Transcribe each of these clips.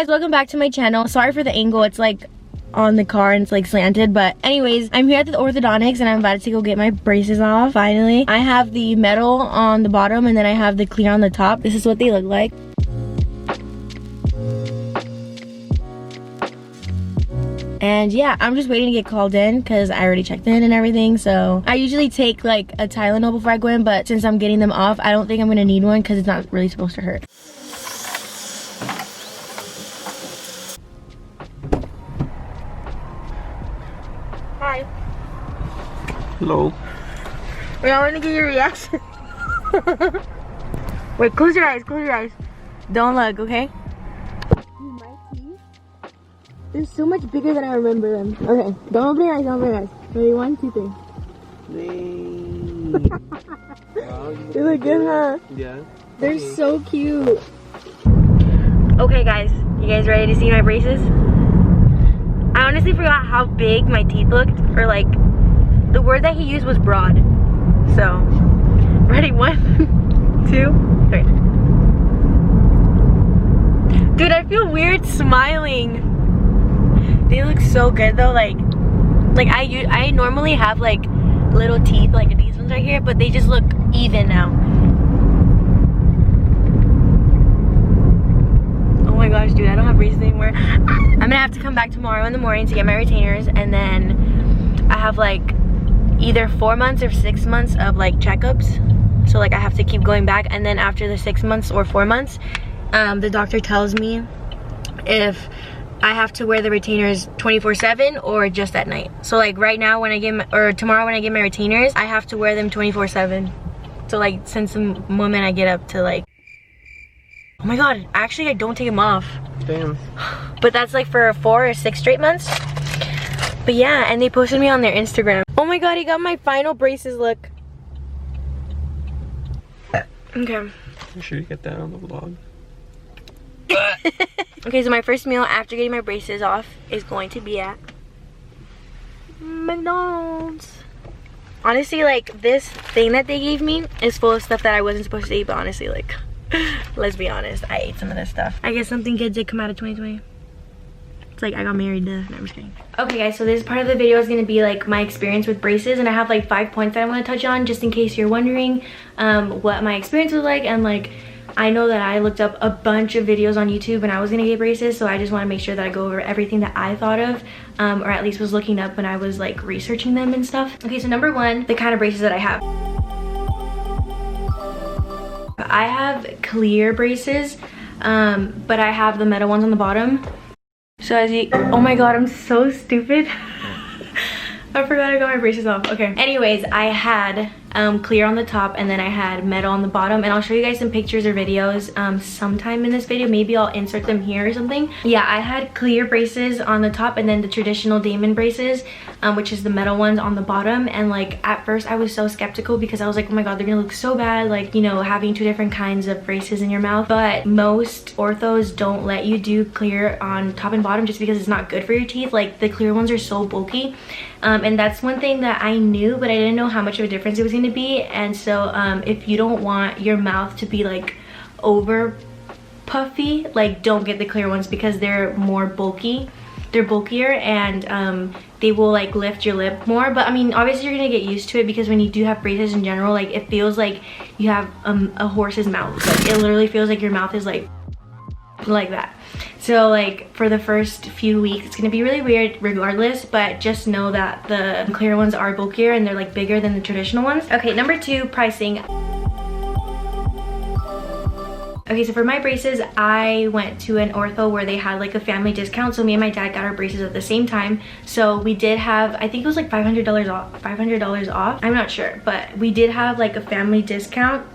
guys, welcome back to my channel. Sorry for the angle, it's like on the car and it's like slanted, but anyways, I'm here at the orthodontics and I'm about to go get my braces off. Finally, I have the metal on the bottom and then I have the clear on the top. This is what they look like. And yeah, I'm just waiting to get called in because I already checked in and everything. So I usually take like a Tylenol before I go in, but since I'm getting them off, I don't think I'm gonna need one because it's not really supposed to hurt. Hi. Hello. Wait, I want to get your reaction. Wait, close your eyes, close your eyes. Don't look, okay? My teeth, they're so much bigger than I remember them. Okay, don't open your eyes, don't open your eyes. Ready, 1, 2, 3. They look good, huh? Yeah. They're so cute. Okay guys, you guys ready to see my braces? I honestly forgot how big my teeth looked, or like, the word that he used was broad. So, ready, 1, 2, 3. Dude, I feel weird smiling. They look so good though, like I normally have like little teeth like these ones right here, but they just look even now. Oh my gosh, dude, I don't have braces anymore. I'm gonna have to come back tomorrow in the morning to get my retainers, and then I have like either 4 months or 6 months of like checkups. So like I have to keep going back, and then after the 6 months or 4 months, the doctor tells me if I have to wear the retainers 24/7 or just at night. So like right now when I get my, or tomorrow when I get my retainers, I have to wear them 24/7. So like since the moment I get up to like, oh my god, actually I don't take them off. Damn. But that's like for 4 or 6 straight months. But yeah, and they posted me on their Instagram. Oh my god, he got my final braces, look. Okay. You sure you get that on the vlog? Okay, so my first meal after getting my braces off is going to be at McDonald's. Honestly, like, this thing that they gave me is full of stuff that I wasn't supposed to eat, but honestly, like, let's be honest, I ate some of this stuff. I guess something good did come out of 2020. It's like I got married to, no, I'm just kidding. Okay guys, so this part of the video is gonna be like my experience with braces, and I have like 5 points that I want to touch on just in case you're wondering what my experience was like. And like, I know that I looked up a bunch of videos on YouTube when I was gonna get braces, so I just want to make sure that I go over everything that I thought of, or at least was looking up when I was like researching them and stuff. Okay, so number 1, the kind of braces that I have. I have clear braces, but I have the metal ones on the bottom. So as you, oh my god, I'm so stupid. I forgot I got my braces off. Okay. Anyways, I had clear on the top and then I had metal on the bottom, and I'll show you guys some pictures or videos sometime in this video. Maybe I'll insert them here or something. Yeah, I had clear braces on the top and then the traditional Damon braces, which is the metal ones on the bottom. And like at first I was so skeptical because I was like, oh my god, they're gonna look so bad, like, you know, having 2 different kinds of braces in your mouth. But most orthos don't let you do clear on top and bottom just because it's not good for your teeth. Like the clear ones are so bulky. And that's one thing that I knew, but I didn't know how much of a difference it was going to be. And so if you don't want your mouth to be like over puffy, like don't get the clear ones because they're more bulky. They're bulkier, and they will like lift your lip more. But I mean, obviously you're gonna get used to it because when you do have braces in general, like it feels like you have a horse's mouth. Like it literally feels like your mouth is like that. So like for the first few weeks it's gonna be really weird regardless, but just know that the clear ones are bulkier and they're like bigger than the traditional ones. Okay, number 2, pricing. Okay, so for my braces, I went to an ortho where they had like a family discount. So me and my dad got our braces at the same time. So we did have, I think it was like $500 off. $500 off. I'm not sure, but we did have like a family discount.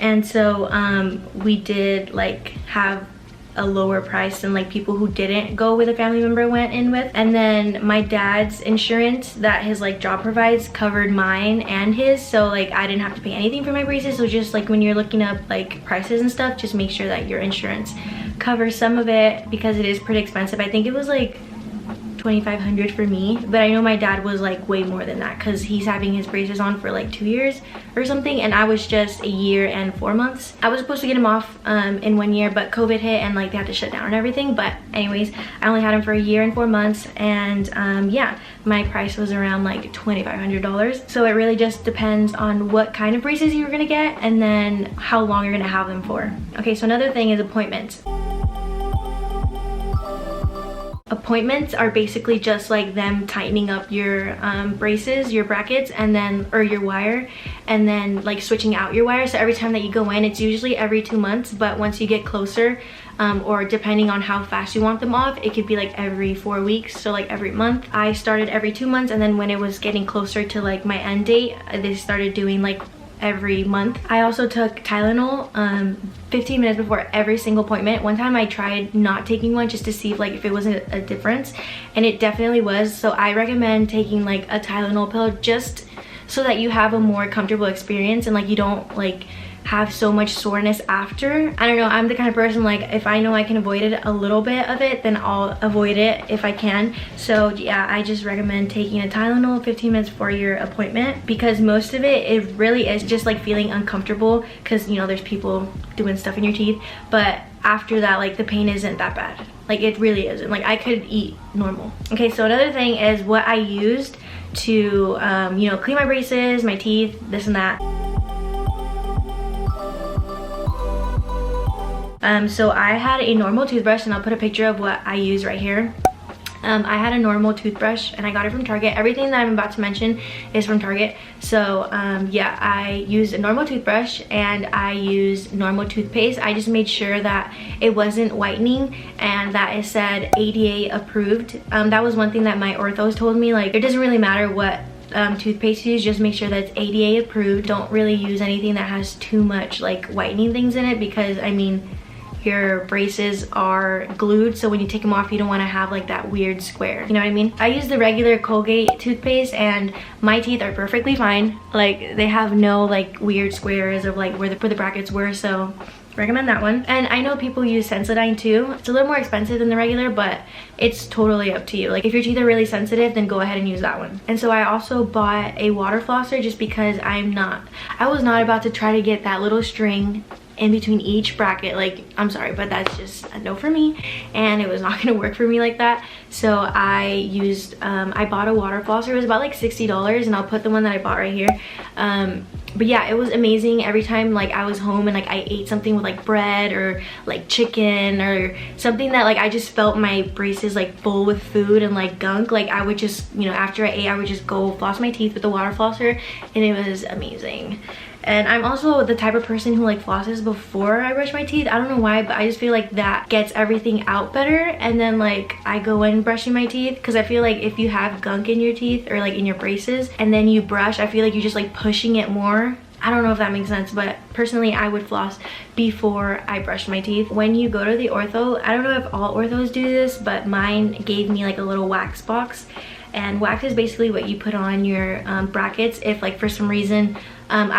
And so we did like have a lower price than like people who didn't go with a family member went in with. And then my dad's insurance that his like job provides covered mine and his, so like I didn't have to pay anything for my braces. So just like when you're looking up like prices and stuff, just make sure that your insurance covers some of it because it is pretty expensive. I think it was like $2,500 for me, but I know my dad was like way more than that because he's having his braces on for like 2 years or something, and I was just a year and 4 months. I was supposed to get him off in 1 year, but COVID hit and like they had to shut down and everything. But anyways, I only had him for a year and 4 months, and yeah, my price was around like $2,500. So it really just depends on what kind of braces you're gonna get and then how long you're gonna have them for. Okay, so another thing is appointments. Appointments are basically just like them tightening up your braces, your brackets, and then, or your wire, and then like switching out your wire. So every time that you go in, it's usually every 2 months, but once you get closer, or depending on how fast you want them off, it could be like every 4 weeks, so like every month. I started every 2 months, and then when it was getting closer to like my end date, they started doing like every month. I also took Tylenol 15 minutes before every single appointment. One time I tried not taking one just to see if it wasn't a difference, and it definitely was. So I recommend taking like a Tylenol pill just so that you have a more comfortable experience and like you don't like have so much soreness after. I don't know, I'm the kind of person like if I know I can avoid it, a little bit of it, then I'll avoid it if I can. So yeah, I just recommend taking a Tylenol 15 minutes before your appointment, because most of it really is just like feeling uncomfortable because, you know, there's people doing stuff in your teeth, but after that, like the pain isn't that bad. Like it really isn't. Like I could eat normal. Okay, so another thing is what I used to you know, clean my braces, my teeth, this and that. So I had a normal toothbrush, and I'll put a picture of what I use right here. I had a normal toothbrush and I got it from Target. Everything that I'm about to mention is from Target. So yeah, I used a normal toothbrush and I used normal toothpaste. I just made sure that it wasn't whitening and that it said ADA approved. That was one thing that my orthos told me, like it doesn't really matter what toothpaste you use, just make sure that it's ADA approved. Don't really use anything that has too much like whitening things in it, because I mean, your braces are glued, so when you take them off you don't want to have like that weird square, you know what I mean? I use the regular Colgate toothpaste and my teeth are perfectly fine. Like they have no like weird squares of like where the brackets were, so recommend that one. And I know people use Sensodyne too. It's a little more expensive than the regular, but it's totally up to you. Like if your teeth are really sensitive, then go ahead and use that one. And so I also bought a water flosser just because I was not about to try to get that little string in between each bracket. Like, I'm sorry, but that's just a no for me, and it was not gonna work for me like that. So I used I bought a water flosser. It was about like $60, and I'll put the one that I bought right here. But yeah, it was amazing. Every time like I was home and like I ate something with like bread or like chicken or something that like I just felt my braces like full with food and like gunk, like I would just, you know, after I ate, I would just go floss my teeth with the water flosser, and it was amazing. And I'm also the type of person who like flosses before I brush my teeth. I don't know why, but I just feel like that gets everything out better, and then like I go in brushing my teeth, because I feel like if you have gunk in your teeth or like in your braces and then you brush, I feel like you're just like pushing it more. I don't know if that makes sense, but personally I would floss before I brush my teeth. When you go to the ortho, I don't know if all orthos do this, but mine gave me like a little wax box. And wax is basically what you put on your brackets if like for some reason it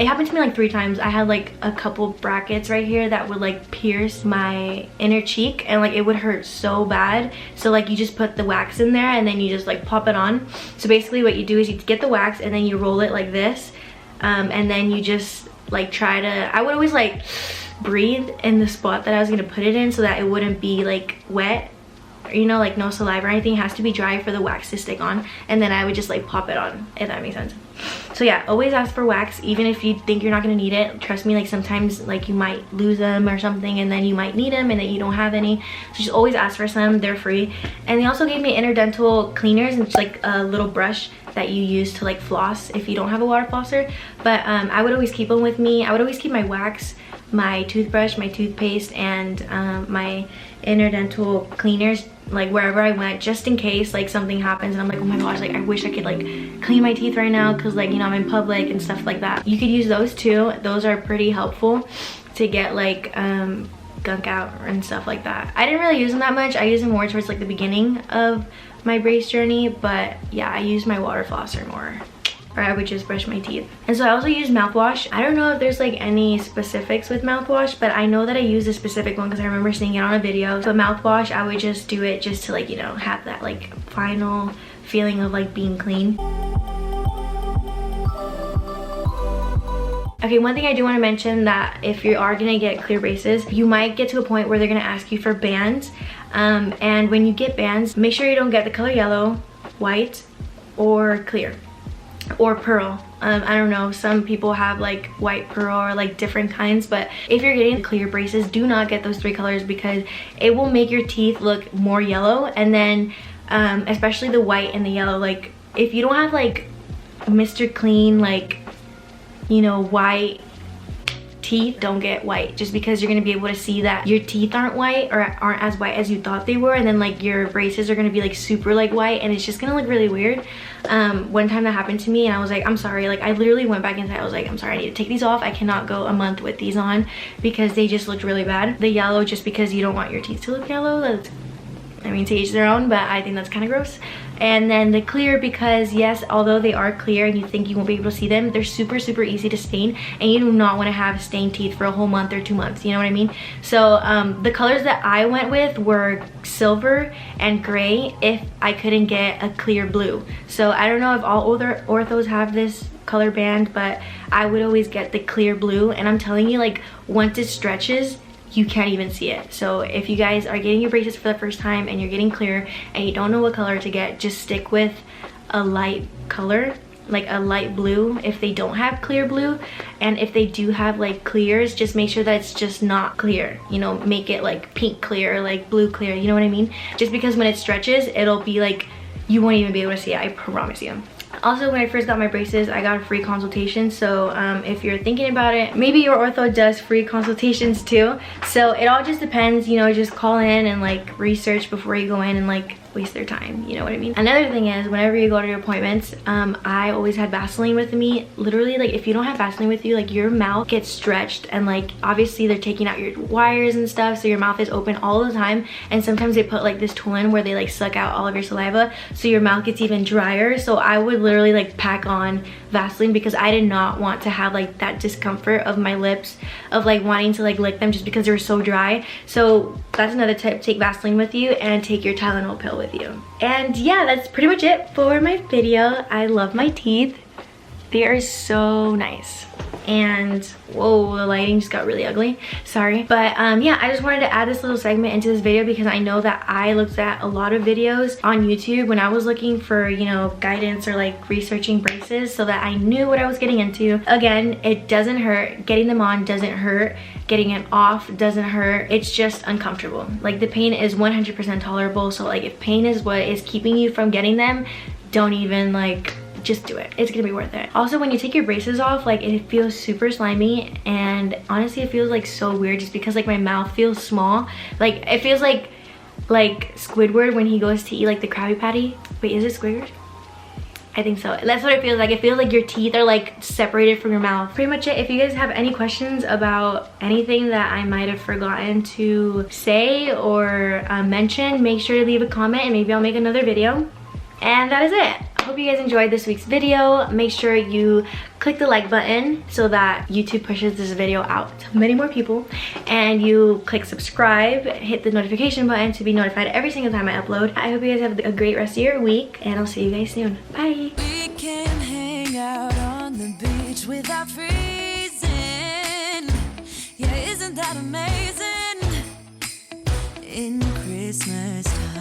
happened to me like 3 times. I had like a couple brackets right here that would like pierce my inner cheek, and like it would hurt so bad. So like you just put the wax in there and then you just like pop it on. So basically what you do is you get the wax and then you roll it like this, and then you just like try to, I would always like breathe in the spot that I was gonna put it in so that it wouldn't be like wet, you know, like no saliva or anything. It has to be dry for the wax to stick on, and then I would just like pop it on, if that makes sense. So yeah, always ask for wax, even if you think you're not gonna need it. Trust me, like sometimes like you might lose them or something, and then you might need them and then you don't have any. So just always ask for some, they're free. And they also gave me interdental cleaners, and it's like a little brush that you use to like floss if you don't have a water flosser. But I would always keep them with me. I would always keep my wax, my toothbrush, my toothpaste, and my interdental cleaners like wherever I went, just in case like something happens and I'm like, oh my gosh, like I wish I could like clean my teeth right now because like, you know, I'm in public and stuff like that. You could use those too. Those are pretty helpful to get like gunk out and stuff like that. I didn't really use them that much. I use them more towards like the beginning of my brace journey, but yeah, I use my water flosser more. or I would just brush my teeth. And so I also use mouthwash. I don't know if there's like any specifics with mouthwash, but I know that I use a specific one because I remember seeing it on a video. So mouthwash, I would just do it just to like, you know, have that like final feeling of like being clean. Okay, one thing I do want to mention, that if you are gonna get clear braces, you might get to a point where they're gonna ask you for bands. And when you get bands, make sure you don't get the color yellow, white, or clear, or pearl. I don't know, some people have like white pearl or like different kinds, but if you're getting clear braces, do not get those 3 colors because it will make your teeth look more yellow. And then especially the white and the yellow, like if you don't have like Mr. Clean, like, you know, white teeth, don't get white, just because you're going to be able to see that your teeth aren't white or aren't as white as you thought they were, and then like your braces are going to be like super like white, and it's just going to look really weird. One time that happened to me and I was like, I'm sorry, like I literally went back inside. I was like, I'm sorry, I need to take these off. I cannot go a month with these on because they just looked really bad. The yellow, just because you don't want your teeth to look yellow, that's, I mean, to each their own, but I think that's kind of gross. And then the clear, because yes, although they are clear and you think you won't be able to see them, they're super easy to stain, and you do not want to have stained teeth for a whole month or 2 months, you know what I mean? So the colors that I went with were silver and gray if I couldn't get a clear blue. So I don't know if all other orthos have this color band, but I would always get the clear blue, and I'm telling you, like once it stretches, you can't even see it. So if you guys are getting your braces for the first time and you're getting clear and you don't know what color to get, just stick with a light color, like a light blue if they don't have clear blue. And if they do have like clears, just make sure that it's just not clear, you know, make it like pink clear, like blue clear, you know what I mean? Just because when it stretches, it'll be like you won't even be able to see it, I promise you. Also, when I first got my braces, I got a free consultation. So if you're thinking about it, maybe your ortho does free consultations too. So it all just depends, you know, just call in and like research before you go in and like waste their time, you know what I mean? Another thing is, whenever you go to your appointments, I always had Vaseline with me. Literally, like if you don't have Vaseline with you, like your mouth gets stretched, and like obviously they're taking out your wires and stuff, so your mouth is open all the time. And sometimes they put like this tool in where they like suck out all of your saliva, so your mouth gets even drier. So I would literally like pack on Vaseline because I did not want to have like that discomfort of my lips, of like wanting to like lick them just because they were so dry. So that's another tip, take Vaseline with you and take your Tylenol pill with you. And yeah, that's pretty much it for my video. I love my teeth. They are so nice. And whoa, the lighting just got really ugly, sorry. But yeah, I just wanted to add this little segment into this video because I know that I looked at a lot of videos on YouTube when I was looking for, you know, guidance or like researching braces, so that I knew what I was getting into. Again, it doesn't hurt. Getting them on doesn't hurt. Getting it off doesn't hurt. It's just uncomfortable. Like the pain is 100% tolerable. So like if pain is what is keeping you from getting them, don't even like, just do it. It's gonna be worth it. Also, when you take your braces off, like it feels super slimy, and honestly it feels like so weird just because like my mouth feels small. Like it feels like Squidward when he goes to eat like the Krabby Patty. Wait, is it Squidward? I think so. That's what it feels like. It feels like your teeth are like separated from your mouth. Pretty much it. If you guys have any questions about anything that I might have forgotten to say or mention, make sure to leave a comment and maybe I'll make another video. And that is it. I hope you guys enjoyed this week's video. Make sure you click the like button so that YouTube pushes this video out to many more people. And you click subscribe, hit the notification button to be notified every single time I upload. I hope you guys have a great rest of your week, and I'll see you guys soon. Bye. We can hang out on the beach without freezing. Yeah, isn't that amazing? In Christmas time.